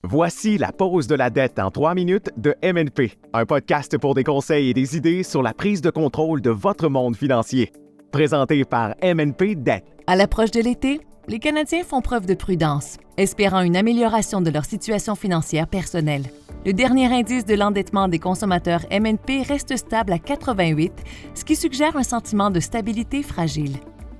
Voici la pause de la dette en 3 minutes de MNP, un podcast pour des conseils et des idées sur la prise de contrôle de votre monde financier. Présenté par MNP Dette. À l'approche de l'été, les Canadiens font preuve de prudence, espérant une amélioration de leur situation financière personnelle. Le dernier indice de l'endettement des consommateurs MNP reste stable à 88, ce qui suggère un sentiment de stabilité fragile.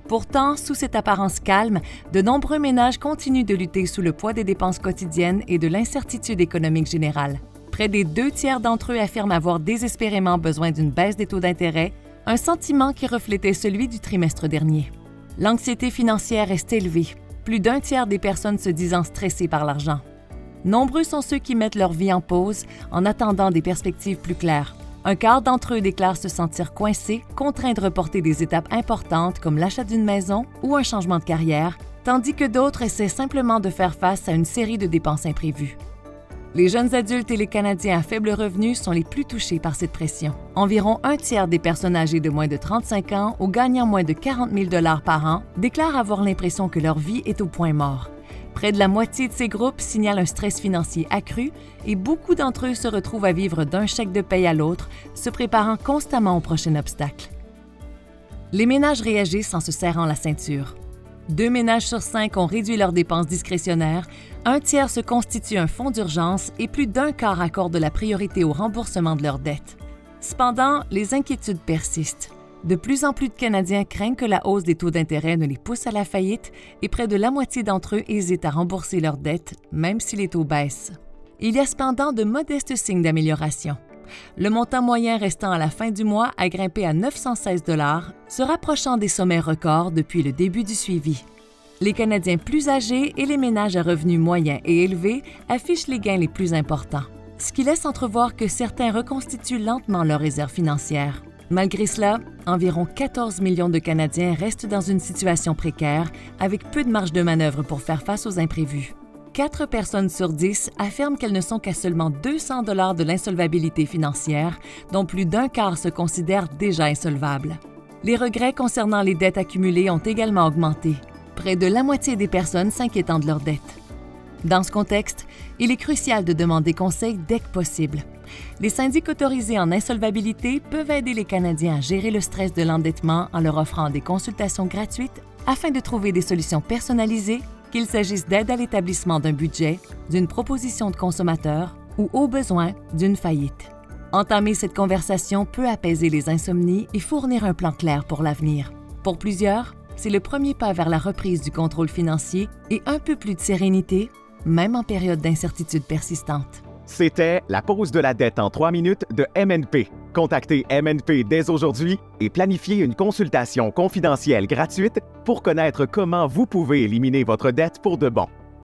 Pourtant, sous cette apparence calme, de nombreux ménages continuent de lutter sous le poids des dépenses quotidiennes et de l'incertitude économique générale. Près des 2/3 d'entre eux affirment avoir désespérément besoin d'une baisse des taux d'intérêt, un sentiment qui reflétait celui du trimestre dernier. L'anxiété financière reste élevée, plus d'un tiers des personnes se disant stressées par l'argent. Nombreux sont ceux qui mettent leur vie en pause en attendant des perspectives plus claires. Un quart d'entre eux déclarent se sentir coincés, contraints de reporter des étapes importantes comme l'achat d'une maison ou un changement de carrière, tandis que d'autres essaient simplement de faire face à une série de dépenses imprévues. Les jeunes adultes et les Canadiens à faible revenu sont les plus touchés par cette pression. Environ un tiers des personnes âgées de moins de 35 ans ou gagnant moins de 40 000 $ par an déclarent avoir l'impression que leur vie est au point mort. Près de la moitié de ces groupes signalent un stress financier accru et beaucoup d'entre eux se retrouvent à vivre d'un chèque de paye à l'autre, se préparant constamment au prochain obstacle. Les ménages réagissent en se serrant la ceinture. 2 ménages sur 5 ont réduit leurs dépenses discrétionnaires, un tiers se constitue un fonds d'urgence et plus d'un quart accorde la priorité au remboursement de leurs dettes. Cependant, les inquiétudes persistent. De plus en plus de Canadiens craignent que la hausse des taux d'intérêt ne les pousse à la faillite et près de la moitié d'entre eux hésitent à rembourser leurs dettes, même si les taux baissent. Il y a cependant de modestes signes d'amélioration. Le montant moyen restant à la fin du mois a grimpé à 916 $, se rapprochant des sommets records depuis le début du suivi. Les Canadiens plus âgés et les ménages à revenus moyens et élevés affichent les gains les plus importants, ce qui laisse entrevoir que certains reconstituent lentement leurs réserves financières. Malgré cela, environ 14 millions de Canadiens restent dans une situation précaire, avec peu de marge de manœuvre pour faire face aux imprévus. 4 personnes sur 10 affirment qu'elles ne sont qu'à seulement 200 $ de l'insolvabilité financière, dont plus d'un quart se considèrent déjà insolvables. Les regrets concernant les dettes accumulées ont également augmenté, près de la moitié des personnes s'inquiétant de leurs dettes. Dans ce contexte, il est crucial de demander conseil dès que possible. Les syndics autorisés en insolvabilité peuvent aider les Canadiens à gérer le stress de l'endettement en leur offrant des consultations gratuites afin de trouver des solutions personnalisées, qu'il s'agisse d'aide à l'établissement d'un budget, d'une proposition de consommateur ou, au besoin, d'une faillite. Entamer cette conversation peut apaiser les insomnies et fournir un plan clair pour l'avenir. Pour plusieurs, c'est le premier pas vers la reprise du contrôle financier et un peu plus de sérénité, même en période d'incertitude persistante. C'était la pause de la dette en 3 minutes de MNP. Contactez MNP dès aujourd'hui et planifiez une consultation confidentielle gratuite pour connaître comment vous pouvez éliminer votre dette pour de bon.